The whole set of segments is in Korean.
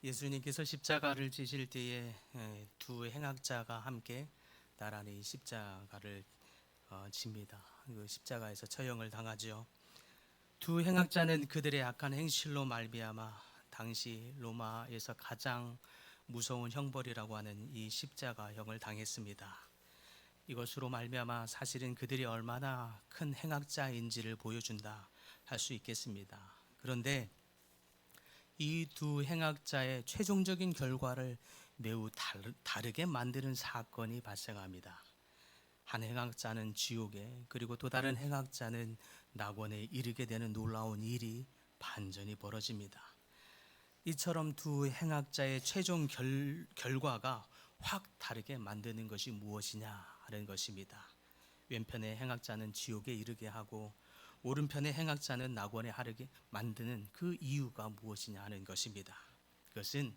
예수님께서 십자가를 지실 때에 두 행악자가 함께 나란히 십자가를 집니다. 그 십자가에서 처형을 당하죠. 두 행악자는 그들의 악한 행실로 말미암아 당시 로마에서 가장 무서운 형벌이라고 하는 이 십자가형을 당했습니다. 이것으로 말미암아 사실은 그들이 얼마나 큰 행악자인지를 보여준다 할 수 있겠습니다. 그런데 이 두 행악자의 최종적인 결과를 매우 다르게 만드는 사건이 발생합니다. 한 행악자는 지옥에, 그리고 또 다른 행악자는 낙원에 이르게 되는 놀라운 일이 반전이 벌어집니다. 이처럼 두 행악자의 최종 결과가 확 다르게 만드는 것이 무엇이냐 하는 것입니다. 왼편의 행악자는 지옥에 이르게 하고 오른편의 행악자는 낙원에 하르게 만드는 그 이유가 무엇이냐 하는 것입니다. 그것은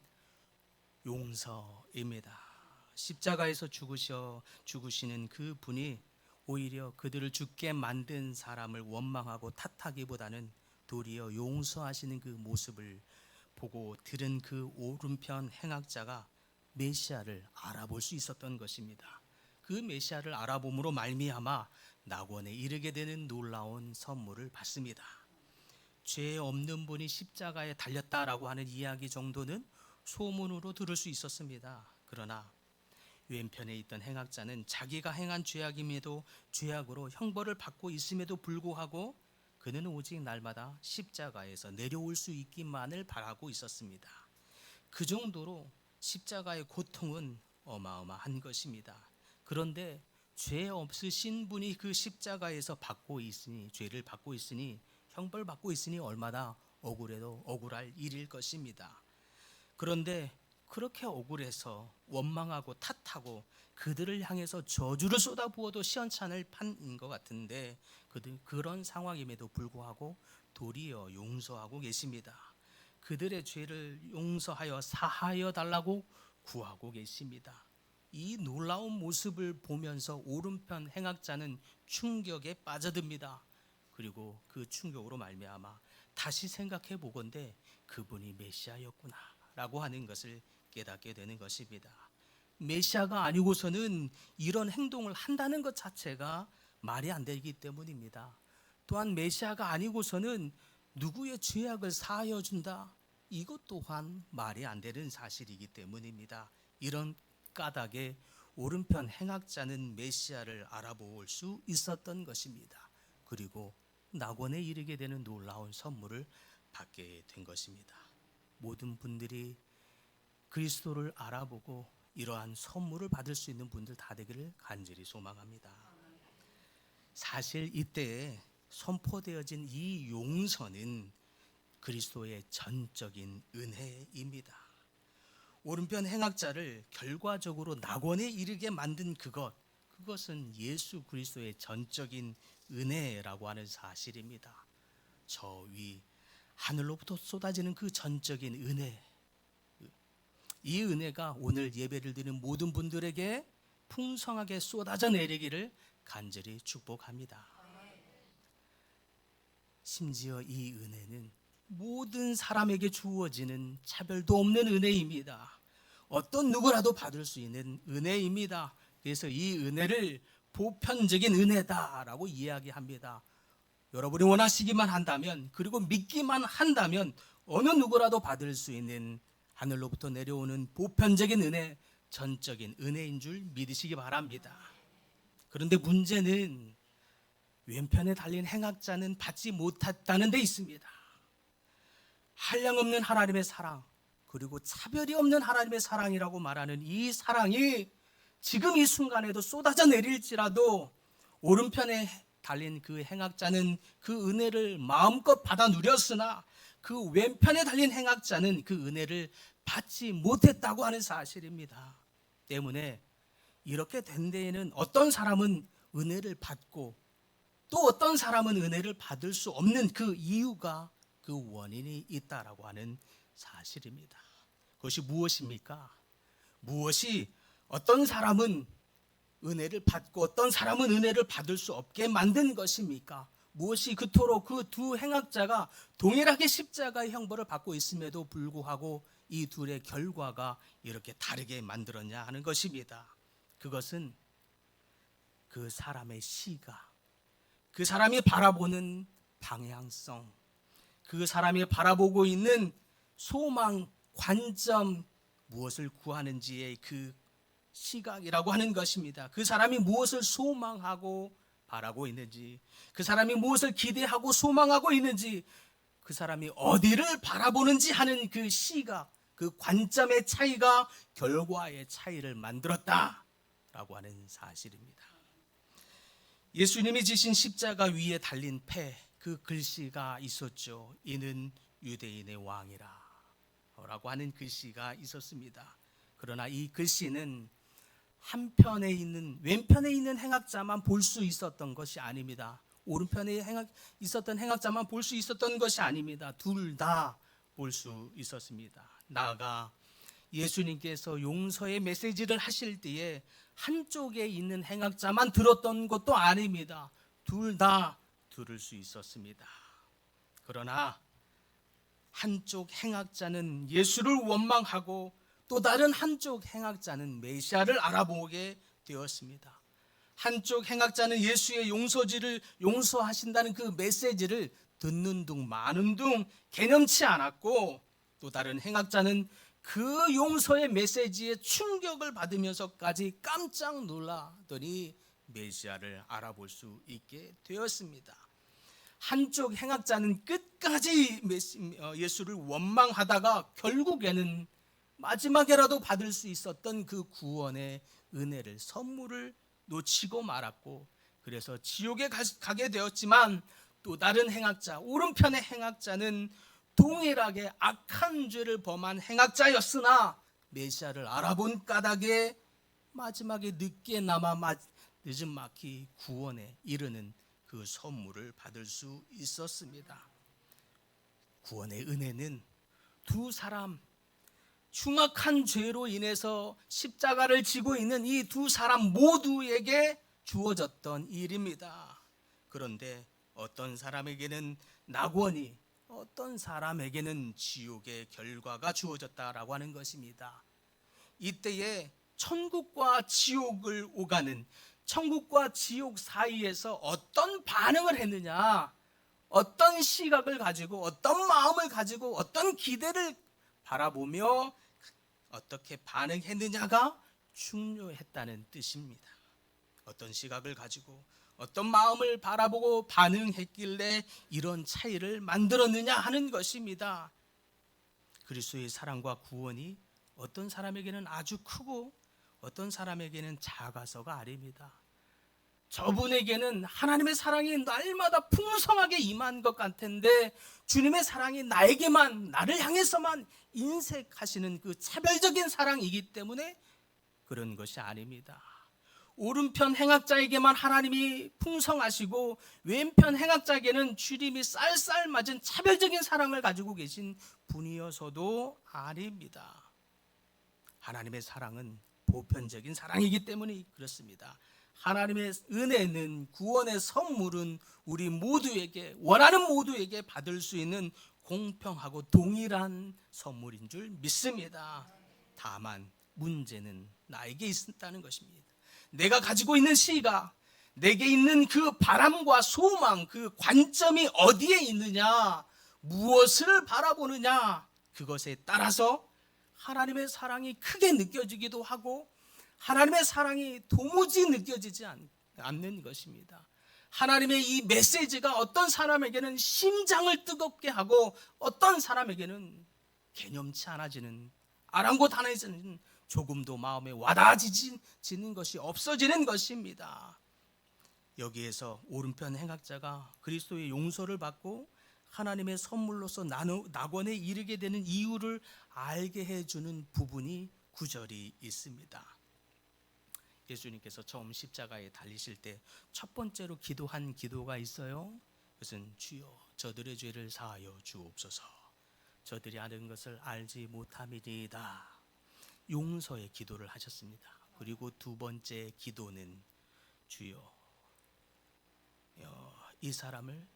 용서입니다. 십자가에서 죽으시는 그 분이 오히려 그들을 죽게 만든 사람을 원망하고 탓하기보다는 도리어 용서하시는 그 모습을 보고 들은 그 오른편 행악자가 메시아를 알아볼 수 있었던 것입니다. 그 메시아를 알아봄으로 말미암아 낙원에 이르게 되는 놀라운 선물을 받습니다. 죄 없는 분이 십자가에 달렸다라고 하는 이야기 정도는 소문으로 들을 수 있었습니다. 그러나 왼편에 있던 행악자는 자기가 행한 죄악임에도 죄악으로 형벌을 받고 있음에도 불구하고 그는 오직 날마다 십자가에서 내려올 수 있기만을 바라고 있었습니다. 그 정도로 십자가의 고통은 어마어마한 것입니다. 그런데 죄 없으신 분이 그 십자가에서 받고 있으니, 죄를 받고 있으니, 형벌 받고 있으니 얼마나 억울해도 억울할 일일 것입니다. 그런데 그렇게 억울해서 원망하고 탓하고 그들을 향해서 저주를 쏟아부어도 시원찮을 판인 것 같은데 그들 그런 상황임에도 불구하고 도리어 용서하고 계십니다. 그들의 죄를 용서하여 사하여 달라고 구하고 계십니다. 이 놀라운 모습을 보면서 오른편 행악자는 충격에 빠져듭니다. 그리고 그 충격으로 말미암아 다시 생각해 보건대 그분이 메시아였구나 라고 하는 것을 깨닫게 되는 것입니다. 메시아가 아니고서는 이런 행동을 한다는 것 자체가 말이 안 되기 때문입니다. 또한 메시아가 아니고서는 누구의 죄악을 사하여 준다, 이것 또한 말이 안 되는 사실이기 때문입니다. 이런 까닭에 오른편 행악자는 메시아를 알아볼 수 있었던 것입니다. 그리고 낙원에 이르게 되는 놀라운 선물을 받게 된 것입니다. 모든 분들이 그리스도를 알아보고 이러한 선물을 받을 수 있는 분들 다 되기를 간절히 소망합니다. 사실 이때에 선포되어진 이 용서는 그리스도의 전적인 은혜입니다. 오른편 행악자를 결과적으로 낙원에 이르게 만든 그것은 예수 그리스도의 전적인 은혜라고 하는 사실입니다. 저 위 하늘로부터 쏟아지는 그 전적인 은혜, 이 은혜가 오늘 예배를 드리는 모든 분들에게 풍성하게 쏟아져 내리기를 간절히 축복합니다. 심지어 이 은혜는 모든 사람에게 주어지는 차별도 없는 은혜입니다. 어떤 누구라도 받을 수 있는 은혜입니다. 그래서 이 은혜를 보편적인 은혜다라고 이야기합니다. 여러분이 원하시기만 한다면, 그리고 믿기만 한다면 어느 누구라도 받을 수 있는 하늘로부터 내려오는 보편적인 은혜, 전적인 은혜인 줄 믿으시기 바랍니다. 그런데 문제는 왼편에 달린 행악자는 받지 못했다는 데 있습니다. 한량없는 하나님의 사랑, 그리고 차별이 없는 하나님의 사랑이라고 말하는 이 사랑이 지금 이 순간에도 쏟아져 내릴지라도 오른편에 달린 그 행악자는 그 은혜를 마음껏 받아 누렸으나 그 왼편에 달린 행악자는 그 은혜를 받지 못했다고 하는 사실입니다. 때문에 이렇게 된 데에는 어떤 사람은 은혜를 받고 또 어떤 사람은 은혜를 받을 수 없는 그 이유가, 그 원인이 있다라고 하는 사실입니다. 그것이 무엇입니까? 무엇이 어떤 사람은 은혜를 받고 어떤 사람은 은혜를 받을 수 없게 만든 것입니까? 무엇이 그토록 그 두 행악자가 동일하게 십자가의 형벌을 받고 있음에도 불구하고 이 둘의 결과가 이렇게 다르게 만들었냐 하는 것입니다. 그것은 그 사람의 시각, 그 사람이 바라보는 방향성, 그 사람이 바라보고 있는 소망, 관점, 무엇을 구하는지의 그 시각이라고 하는 것입니다. 그 사람이 무엇을 소망하고 바라고 있는지, 그 사람이 무엇을 기대하고 소망하고 있는지, 그 사람이 어디를 바라보는지 하는 그 시각, 그 관점의 차이가 결과의 차이를 만들었다라고 하는 사실입니다. 예수님이 지신 십자가 위에 달린 패, 그 글씨가 있었죠. 이는 유대인의 왕이라 라고 하는 글씨가 있었습니다. 그러나 이 글씨는 한편에 있는, 왼편에 있는 행악자만 볼 수 있었던 것이 아닙니다. 오른편에 있었던 행악자만 볼 수 있었던 것이 아닙니다. 둘 다 볼 수 있었습니다. 나아가 예수님께서 용서의 메시지를 하실 때에 한쪽에 있는 행악자만 들었던 것도 아닙니다. 둘 다 들을 수 있었습니다. 그러나 한쪽 행악자는 예수를 원망하고 또 다른 한쪽 행악자는 메시아를 알아보게 되었습니다. 한쪽 행악자는 예수의 용서지를 용서하신다는 그 메시지를 듣는 둥 마는 둥 개념치 않았고, 또 다른 행악자는 그 용서의 메시지에 충격을 받으면서까지 깜짝 놀라더니 메시아를 알아볼 수 있게 되었습니다. 한쪽 행악자는 끝까지 예수를 원망하다가 결국에는 마지막에라도 받을 수 있었던 그 구원의 은혜를, 선물을 놓치고 말았고, 그래서 지옥에 가게 되었지만, 또 다른 행악자, 오른편의 행악자는 동일하게 악한 죄를 범한 행악자였으나 메시아를 알아본 까닭에 마지막에 늦게나마 늦은막히 구원에 이르는 그 선물을 받을 수 있었습니다. 구원의 은혜는 두 사람, 흉악한 죄로 인해서 십자가를 지고 있는 이 두 사람 모두에게 주어졌던 일입니다. 그런데 어떤 사람에게는 낙원이, 어떤 사람에게는 지옥의 결과가 주어졌다라고 하는 것입니다. 이때에 천국과 지옥을 오가는, 천국과 지옥 사이에서 어떤 반응을 했느냐, 어떤 시각을 가지고, 어떤 마음을 가지고, 어떤 기대를 바라보며 어떻게 반응했느냐가 중요했다는 뜻입니다. 어떤 시각을 가지고 어떤 마음을 바라보고 반응했길래 이런 차이를 만들었느냐 하는 것입니다. 그리스도의 사랑과 구원이 어떤 사람에게는 아주 크고 어떤 사람에게는 작아서가 아닙니다. 저분에게는 하나님의 사랑이 날마다 풍성하게 임한 것 같은데, 주님의 사랑이 나에게만, 나를 향해서만 인색하시는 그 차별적인 사랑이기 때문에 그런 것이 아닙니다. 오른편 행악자에게만 하나님이 풍성하시고 왼편 행악자에게는 주님이 쌀쌀 맞은 차별적인 사랑을 가지고 계신 분이어서도 아닙니다. 하나님의 사랑은 보편적인 사랑이기 때문에 그렇습니다. 하나님의 은혜는, 구원의 선물은 우리 모두에게, 원하는 모두에게 받을 수 있는 공평하고 동일한 선물인 줄 믿습니다. 다만 문제는 나에게 있다는 것입니다. 내가 가지고 있는 시각, 내게 있는 그 바람과 소망, 그 관점이 어디에 있느냐, 무엇을 바라보느냐, 그것에 따라서 하나님의 사랑이 크게 느껴지기도 하고 하나님의 사랑이 도무지 느껴지지 않는 것입니다. 하나님의 이 메시지가 어떤 사람에게는 심장을 뜨겁게 하고 어떤 사람에게는 개념치 않아지는, 아랑곳하지는, 조금도 마음에 와닿아지는 것이 없어지는 것입니다. 여기에서 오른편 행악자가 그리스도의 용서를 받고 하나님의 선물로서 낙원에 이르게 되는 이유를 알게 해주는 부분이 구절이 있습니다. 예수님께서 처음 십자가에 달리실 때 첫 번째로 기도한 기도가 있어요. 그것은 주여 저들의 죄를 사하여 주옵소서. 저들이 아는 것을 알지 못함이니이다. 용서의 기도를 하셨습니다. 그리고 두 번째 기도는 주여 이 사람을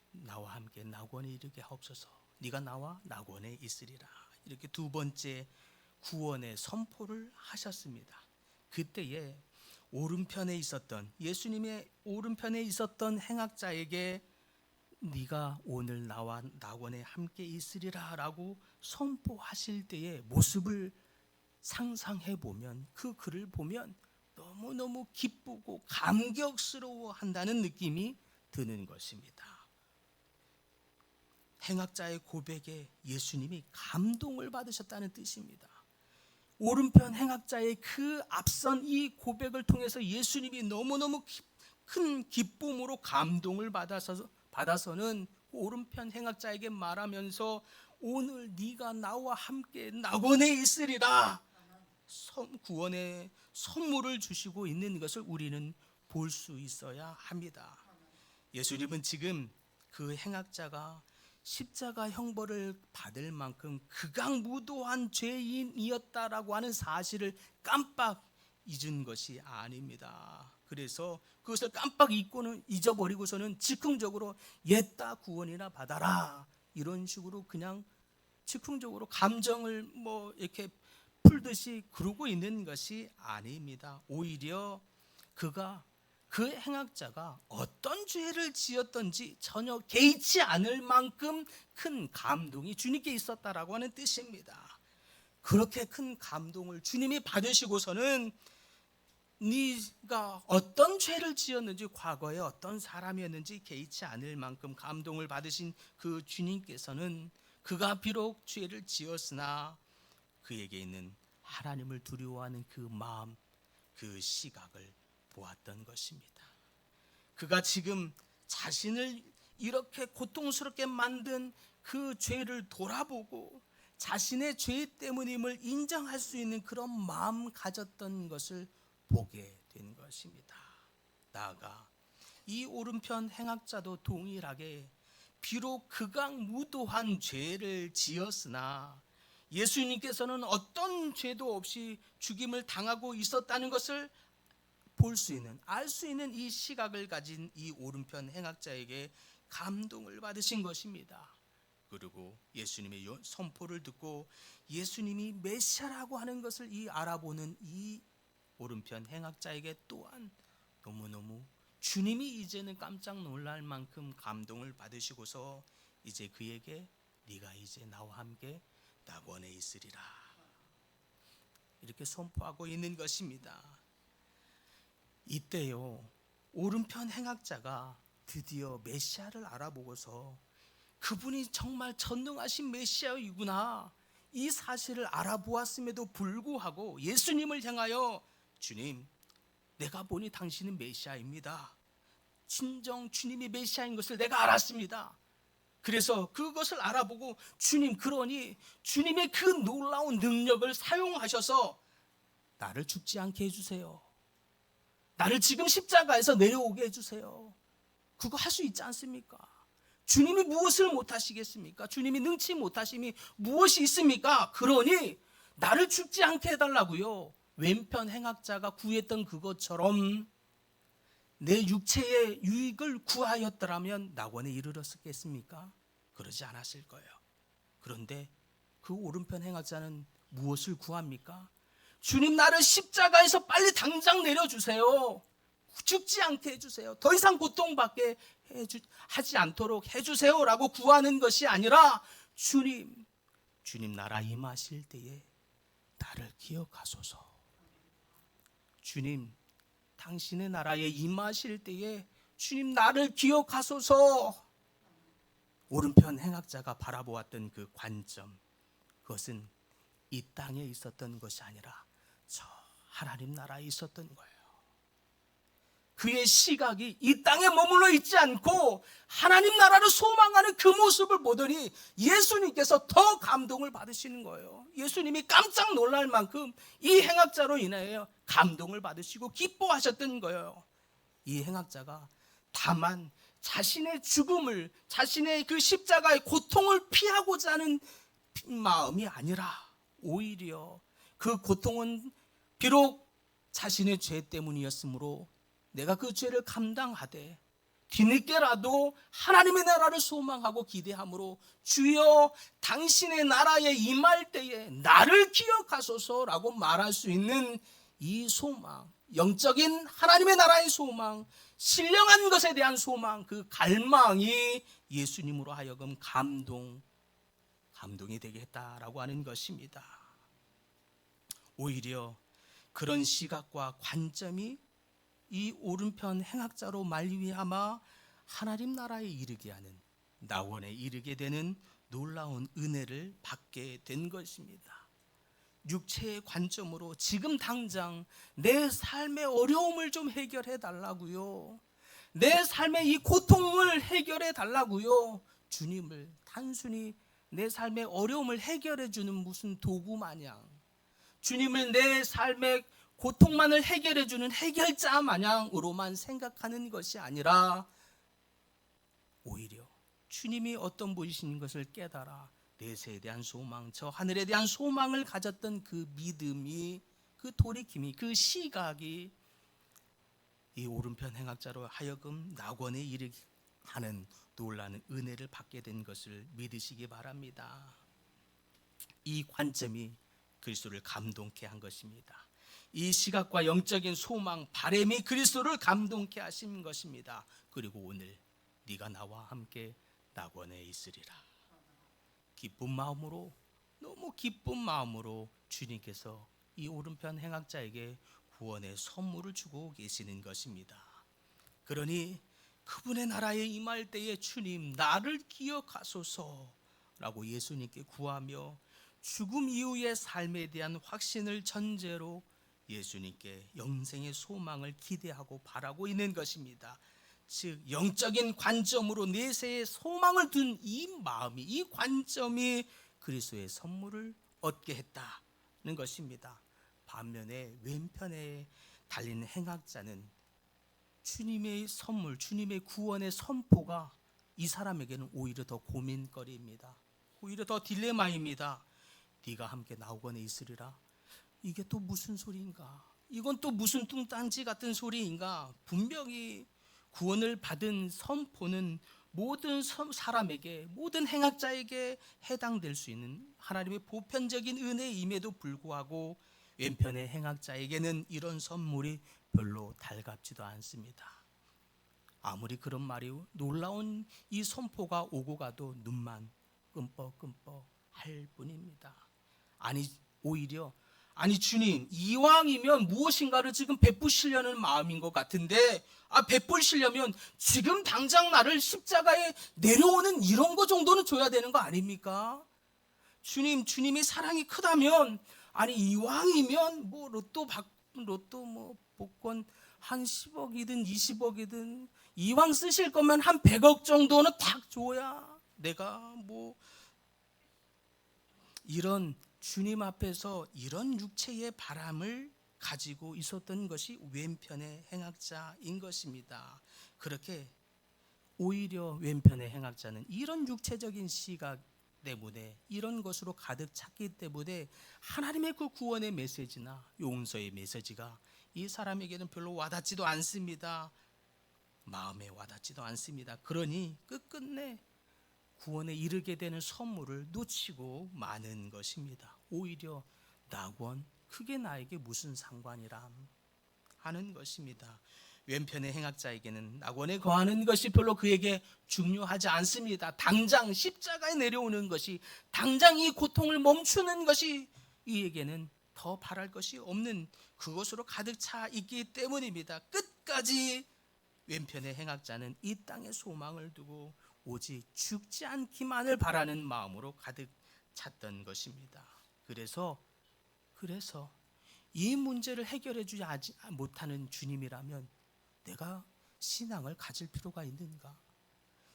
나와 함께 낙원에 이르게 하옵소서. 네가 나와 낙원에 있으리라. 이렇게 두 번째 구원의 선포를 하셨습니다. 그때에 오른편에 있었던, 예수님의 오른편에 있었던 행악자에게 네가 오늘 나와 낙원에 함께 있으리라 라고 선포하실 때의 모습을 상상해 보면, 그 글을 보면 너무너무 기쁘고 감격스러워 한다는 느낌이 드는 것입니다. 행악자의 고백에 예수님이 감동을 받으셨다는 뜻입니다. 오른편 행악자의 그 앞선 이 고백을 통해서 예수님이 너무너무 큰 기쁨으로 감동을 받아서는 오른편 행악자에게 말하면서 오늘 네가 나와 함께 낙원에 있으리라, 구원의 선물을 주시고 있는 것을 우리는 볼 수 있어야 합니다. 예수님은 지금 그 행악자가 십자가 형벌을 받을 만큼 극악무도한 죄인이었다라고 하는 사실을 깜빡 잊은 것이 아닙니다. 그래서 그것을 깜빡 잊어버리고서는 즉흥적으로 옛다 구원이나 받아라, 이런 식으로 그냥 즉흥적으로 감정을 이렇게 풀듯이 그러고 있는 것이 아닙니다. 오히려 그 행악자가 어떤 죄를 지었던지 전혀 개의치 않을 만큼 큰 감동이 주님께 있었다라고 하는 뜻입니다. 그렇게 큰 감동을 주님이 받으시고서는 네가 어떤 죄를 지었는지, 과거에 어떤 사람이었는지 개의치 않을 만큼 감동을 받으신 그 주님께서는 그가 비록 죄를 지었으나 그에게 있는 하나님을 두려워하는 그 마음, 그 시각을 보았던 것입니다. 그가 지금 자신을 이렇게 고통스럽게 만든 그 죄를 돌아보고 자신의 죄 때문임을 인정할 수 있는 그런 마음 가졌던 것을 보게 된 것입니다. 나아가 이 오른편 행악자도 동일하게 비록 극악무도한 죄를 지었으나 예수님께서는 어떤 죄도 없이 죽임을 당하고 있었다는 것을 볼 수 있는, 알 수 있는 이 시각을 가진 이 오른편 행악자에게 감동을 받으신 것입니다. 그리고 예수님의 선포를 듣고 예수님이 메시아라고 하는 것을 알아보는 이 오른편 행악자에게 또한 너무너무 주님이 이제는 깜짝 놀랄 만큼 감동을 받으시고서 이제 그에게 네가 이제 나와 함께 낙원에 있으리라, 이렇게 선포하고 있는 것입니다. 이때요, 오른편 행악자가 드디어 메시아를 알아보고서 그분이 정말 전능하신 메시아이구나, 이 사실을 알아보았음에도 불구하고 예수님을 향하여 주님, 내가 보니 당신은 메시아입니다. 진정 주님이 메시아인 것을 내가 알았습니다. 그래서 그것을 알아보고 주님, 그러니 주님의 그 놀라운 능력을 사용하셔서 나를 죽지 않게 해주세요. 나를 지금 십자가에서 내려오게 해주세요. 그거 할 수 있지 않습니까? 주님이 무엇을 못하시겠습니까? 주님이 능치 못하심이 무엇이 있습니까? 그러니 나를 죽지 않게 해달라고요. 왼편 행악자가 구했던 그것처럼 내 육체의 유익을 구하였더라면 낙원에 이르렀겠습니까? 그러지 않았을 거예요. 그런데 그 오른편 행악자는 무엇을 구합니까? 주님, 나를 십자가에서 빨리 당장 내려주세요. 죽지 않게 해주세요. 더 이상 고통받게 하지 않도록 해주세요 라고 구하는 것이 아니라 주님 나라 임하실 때에 나를 기억하소서. 주님, 당신의 나라에 임하실 때에 주님 나를 기억하소서. 오른편 행악자가 바라보았던 그 관점, 그것은 이 땅에 있었던 것이 아니라 저 하나님 나라에 있었던 거예요. 그의 시각이 이 땅에 머물러 있지 않고 하나님 나라를 소망하는 그 모습을 보더니 예수님께서 더 감동을 받으시는 거예요. 예수님이 깜짝 놀랄 만큼 이 행악자로 인하여 감동을 받으시고 기뻐하셨던 거예요. 이 행악자가 다만 자신의 죽음을, 자신의 그 십자가의 고통을 피하고자 하는 마음이 아니라 오히려 그 고통은 비록 자신의 죄 때문이었으므로 내가 그 죄를 감당하되 뒤늦게라도 하나님의 나라를 소망하고 기대함으로 주여 당신의 나라에 임할 때에 나를 기억하소서라고 말할 수 있는 이 소망, 영적인 하나님의 나라의 소망, 신령한 것에 대한 소망, 그 갈망이 예수님으로 하여금 감동이 되게 했다라고 하는 것입니다. 오히려 그런 시각과 관점이 이 오른편 행악자로 말미암아 하나님 나라에 이르게 하는, 낙원에 이르게 되는 놀라운 은혜를 받게 된 것입니다. 육체의 관점으로 지금 당장 내 삶의 어려움을 좀 해결해 달라고요. 내 삶의 이 고통을 해결해 달라고요. 주님을 단순히 내 삶의 어려움을 해결해 주는 무슨 도구 마냥, 주님을 내 삶의 고통만을 해결해 주는 해결자 마냥으로만 생각하는 것이 아니라 오히려 주님이 어떤 분이신 것을 깨달아 내세에 대한 소망, 저 하늘에 대한 소망을 가졌던 그 믿음이, 그 돌이킴이, 그 시각이 이 오른편 행악자로 하여금 낙원에 이르게 하는 놀라는 은혜를 받게 된 것을 믿으시기 바랍니다. 이 관점이 그리스도를 감동케 한 것입니다. 이 시각과 영적인 소망, 바람이 그리스도를 감동케 하신 것입니다. 그리고 오늘 네가 나와 함께 낙원에 있으리라. 기쁜 마음으로, 너무 기쁜 마음으로 주님께서 이 오른편 행악자에게 구원의 선물을 주고 계시는 것입니다. 그러니 그분의 나라에 임할 때에 주님 나를 기억하소서라고 예수님께 구하며 죽음 이후의 삶에 대한 확신을 전제로 예수님께 영생의 소망을 기대하고 바라고 있는 것입니다. 즉 영적인 관점으로 내세의 소망을 둔 이 마음이, 이 관점이 그리스도의 선물을 얻게 했다는 것입니다. 반면에 왼편에 달린 행악자는 주님의 선물, 주님의 구원의 선포가 이 사람에게는 오히려 더 고민거리입니다. 오히려 더 딜레마입니다. 네가 함께 낙원에 있으리라. 이게 또 무슨 소리인가? 이건 또 무슨 뚱딴지 같은 소리인가? 분명히 구원을 받은 선포는 모든 사람에게, 모든 행악자에게 해당될 수 있는 하나님의 보편적인 은혜임에도 불구하고 왼편의 행악자에게는 이런 선물이 별로 달갑지도 않습니다. 아무리 그런 말이 놀라운 이 선포가 오고 가도 눈만 끔뻑끔뻑 할 뿐입니다. 오히려 주님, 이왕이면 무엇인가를 지금 베푸시려는 마음인 것 같은데, 베푸시려면 지금 당장 나를 십자가에 내려오는 이런 거 정도는 줘야 되는 거 아닙니까? 주님이 사랑이 크다면, 이왕이면 로또 복권 한 10억이든 20억이든 이왕 쓰실 거면 한 100억 정도는 딱 줘야 내가 이런 주님 앞에서 이런 육체의 바람을 가지고 있었던 것이 왼편의 행악자인 것입니다. 그렇게 오히려 왼편의 행악자는 이런 육체적인 시각 때문에, 이런 것으로 가득 찼기 때문에 하나님의 그 구원의 메시지나 용서의 메시지가 이 사람에게는 별로 와닿지도 않습니다. 마음에 와닿지도 않습니다. 그러니 끝끝내 구원에 이르게 되는 선물을 놓치고 마는 것입니다. 오히려 낙원, 그게 나에게 무슨 상관이람 하는 것입니다. 왼편의 행악자에게는 낙원에 거하는 것이 별로 그에게 중요하지 않습니다. 당장 십자가에 내려오는 것이, 당장 이 고통을 멈추는 것이 이에게는 더 바랄 것이 없는 그것으로 가득 차 있기 때문입니다. 끝까지 왼편의 행악자는 이 땅의 소망을 두고 오직 죽지 않기만을 바라는 마음으로 가득 찼던 것입니다. 그래서 이 문제를 해결해 주지 못하는 주님이라면 내가 신앙을 가질 필요가 있는가?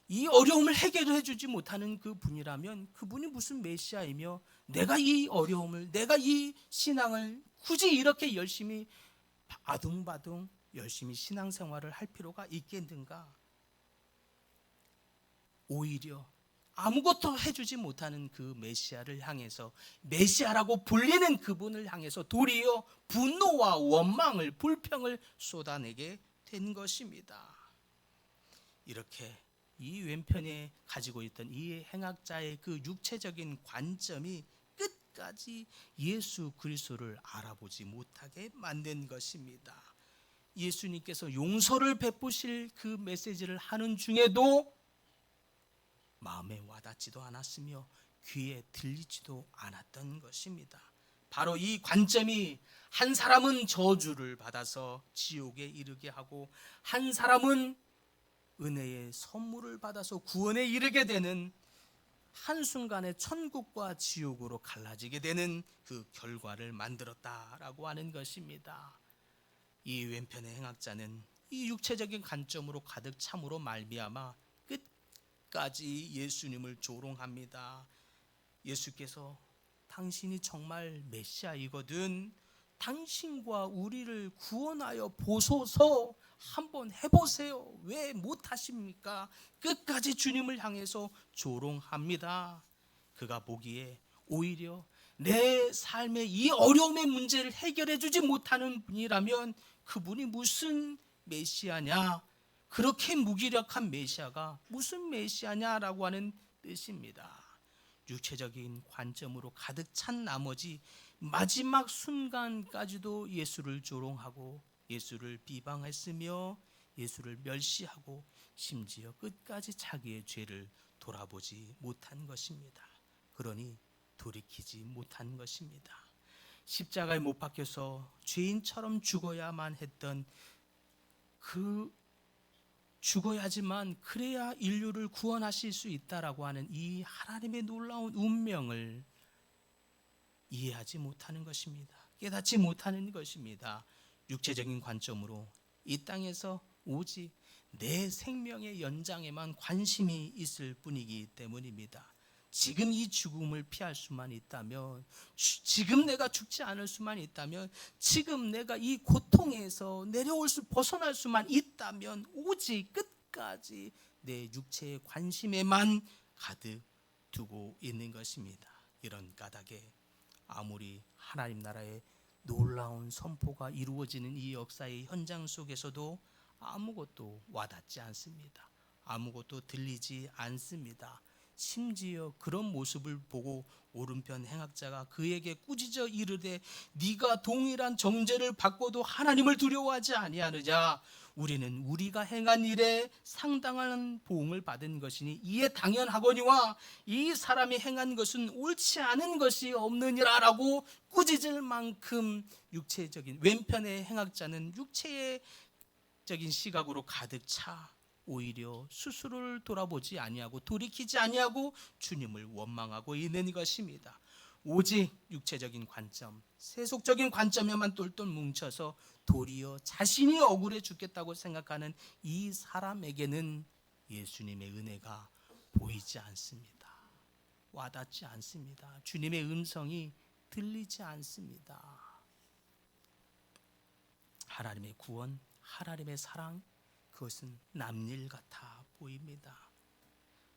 이 어려움을 해결해 주지 못하는 그 분이라면 그분이 무슨 메시아이며 내가 이 어려움을, 내가 이 신앙을 굳이 이렇게 열심히 아둥바둥 열심히 신앙생활을 할 필요가 있겠는가? 오히려 아무것도 해주지 못하는 그 메시아를 향해서, 메시아라고 불리는 그분을 향해서 도리어 분노와 원망을, 불평을 쏟아내게 된 것입니다. 이렇게 이 왼편에 가지고 있던 이 행악자의 그 육체적인 관점이 끝까지 예수 그리스도를 알아보지 못하게 만든 것입니다. 예수님께서 용서를 베푸실 그 메시지를 하는 중에도 마음에 와닿지도 않았으며 귀에 들리지도 않았던 것입니다. 바로 이 관점이 한 사람은 저주를 받아서 지옥에 이르게 하고 한 사람은 은혜의 선물을 받아서 구원에 이르게 되는, 한순간에 천국과 지옥으로 갈라지게 되는 그 결과를 만들었다라고 하는 것입니다. 이 왼편의 행악자는 이 육체적인 관점으로 가득 참으로 말미암아 끝까지 예수님을 조롱합니다. 예수께서 당신이 정말 메시아이거든, 당신과 우리를 구원하여 보소서, 한번 해보세요. 왜 못하십니까? 끝까지 주님을 향해서 조롱합니다. 그가 보기에 오히려 내 삶의 이 어려움의 문제를 해결해 주지 못하는 분이라면 그분이 무슨 메시아냐, 그렇게 무기력한 메시아가 무슨 메시아냐라고 하는 뜻입니다. 육체적인 관점으로 가득 찬 나머지 마지막 순간까지도 예수를 조롱하고 예수를 비방했으며 예수를 멸시하고 심지어 끝까지 자기의 죄를 돌아보지 못한 것입니다. 그러니 돌이키지 못한 것입니다. 십자가에 못 박혀서 죄인처럼 죽어야만 했던, 그 죽어야지만 그래야 인류를 구원하실 수 있다라고 하는 이 하나님의 놀라운 운명을 이해하지 못하는 것입니다. 깨닫지 못하는 것입니다. 육체적인 관점으로 이 땅에서 오직 내 생명의 연장에만 관심이 있을 뿐이기 때문입니다. 지금 이 죽음을 피할 수만 있다면, 지금 내가 죽지 않을 수만 있다면, 지금 내가 이 고통에서 벗어날 수만 있다면 오직 끝까지 내 육체의 관심에만 가득 두고 있는 것입니다. 이런 까닭에 아무리 하나님 나라의 놀라운 선포가 이루어지는 이 역사의 현장 속에서도 아무것도 와닿지 않습니다. 아무것도 들리지 않습니다. 심지어 그런 모습을 보고 오른편 행악자가 그에게 꾸짖어 이르되 네가 동일한 정죄를 받고도 하나님을 두려워하지 아니하느냐, 우리는 우리가 행한 일에 상당한 보응을 받은 것이니 이에 당연하거니와 이 사람이 행한 것은 옳지 않은 것이 없느니라라고 꾸짖을 만큼 육체적인 왼편의 행악자는 육체적인 시각으로 가득 차 오히려 스스로를 돌아보지 아니하고 돌이키지 아니하고 주님을 원망하고 있는 것입니다. 오직 육체적인 관점, 세속적인 관점에만 똘똘 뭉쳐서 도리어 자신이 억울해 죽겠다고 생각하는 이 사람에게는 예수님의 은혜가 보이지 않습니다. 와닿지 않습니다. 주님의 음성이 들리지 않습니다. 하나님의 구원, 하나님의 사랑, 그것은 남일 같아 보입니다.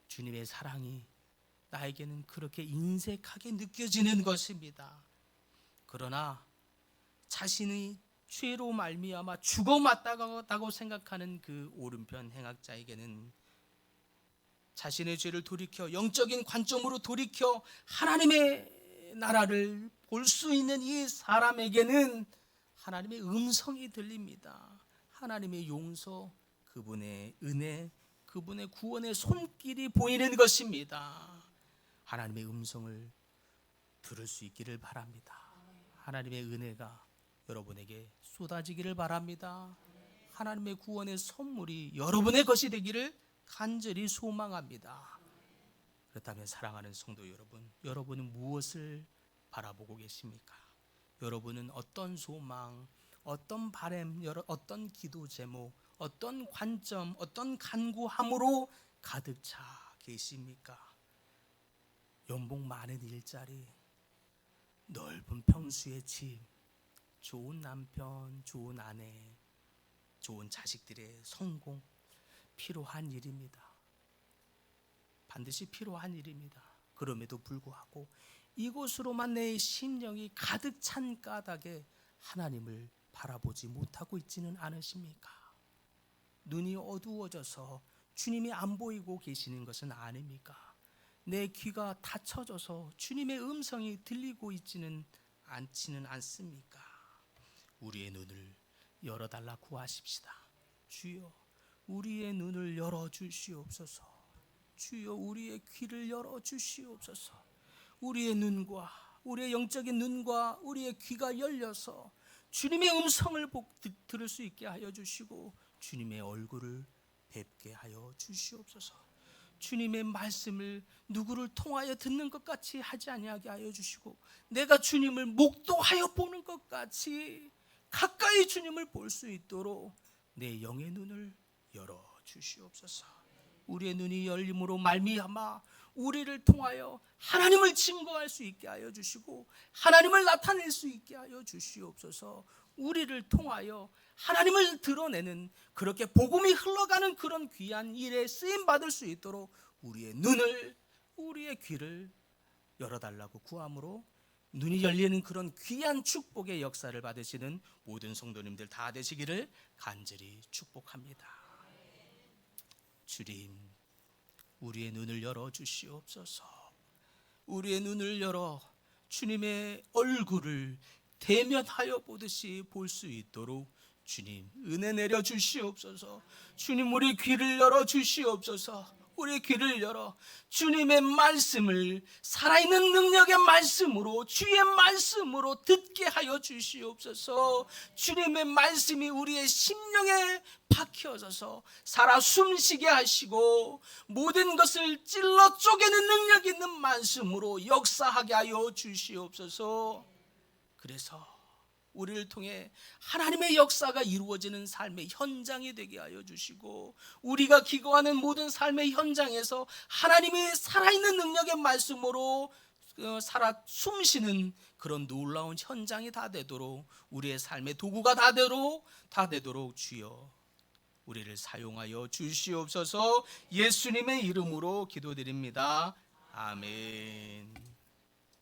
주님의 사랑이 나에게는 그렇게 인색하게 느껴지는 것입니다. 그러나 자신의 죄로 말미암아 죽어마땅하다고 생각하는 그 오른편 행악자에게는, 자신의 죄를 돌이켜 영적인 관점으로 돌이켜 하나님의 나라를 볼 수 있는 이 사람에게는 하나님의 음성이 들립니다. 하나님의 용서, 그분의 은혜, 그분의 구원의 손길이 보이는 것입니다. 하나님의 음성을 들을 수 있기를 바랍니다. 하나님의 은혜가 여러분에게 쏟아지기를 바랍니다. 하나님의 구원의 선물이 여러분의 것이 되기를 간절히 소망합니다. 그렇다면 사랑하는 성도 여러분, 여러분은 무엇을 바라보고 계십니까? 여러분은 어떤 소망, 어떤 바람, 어떤 기도 제목, 어떤 관점, 어떤 간구함으로 가득 차 계십니까? 연봉 많은 일자리, 넓은 평수의 집, 좋은 남편, 좋은 아내, 좋은 자식들의 성공, 필요한 일입니다. 반드시 필요한 일입니다. 그럼에도 불구하고 이곳으로만 내 심령이 가득 찬 까닭에 하나님을 바라보지 못하고 있지는 않으십니까? 눈이 어두워져서 주님이 안 보이고 계시는 것은 아닙니까? 내 귀가 닫혀져서 주님의 음성이 들리고 있지는 않습니까? 우리의 눈을 열어달라 구하십시다. 주여, 우리의 눈을 열어주시옵소서. 주여, 우리의 귀를 열어주시옵소서. 우리의 눈과, 우리의 영적인 눈과 우리의 귀가 열려서 주님의 음성을 들을 수 있게 하여 주시고 주님의 얼굴을 뵙게 하여 주시옵소서. 주님의 말씀을 누구를 통하여 듣는 것 같이 하지 아니하게 하여 주시고 내가 주님을 목도하여 보는 것 같이 가까이 주님을 볼 수 있도록 내 영의 눈을 열어 주시옵소서. 우리의 눈이 열림으로 말미암아 우리를 통하여 하나님을 증거할 수 있게 하여 주시고 하나님을 나타낼 수 있게 하여 주시옵소서. 우리를 통하여 하나님을 드러내는 그렇게 복음이 흘러가는 그런 귀한 일에 쓰임 받을 수 있도록 우리의 눈을, 우리의 귀를 열어달라고 구함으로 눈이 열리는 그런 귀한 축복의 역사를 받으시는 모든 성도님들 다 되시기를 간절히 축복합니다. 주님, 우리의 눈을 열어 주시옵소서. 우리의 눈을 열어 주님의 얼굴을 대면하여 보듯이 볼 수 있도록 주님 은혜 내려 주시옵소서. 주님, 우리 귀를 열어 주시옵소서. 우리 귀를 열어 주님의 말씀을 살아있는 능력의 말씀으로, 주의 말씀으로 듣게 하여 주시옵소서. 주님의 말씀이 우리의 심령에 박혀져서 살아 숨쉬게 하시고 모든 것을 찔러 쪼개는 능력 있는 말씀으로 역사하게 하여 주시옵소서. 그래서 우리를 통해 하나님의 역사가 이루어지는 삶의 현장이 되게 하여 주시고 우리가 기거하는 모든 삶의 현장에서 하나님이 살아있는 능력의 말씀으로 살아 숨쉬는 그런 놀라운 현장이 다 되도록, 우리의 삶의 도구가 다 되도록 주여 우리를 사용하여 주시옵소서. 예수님의 이름으로 기도드립니다. 아멘.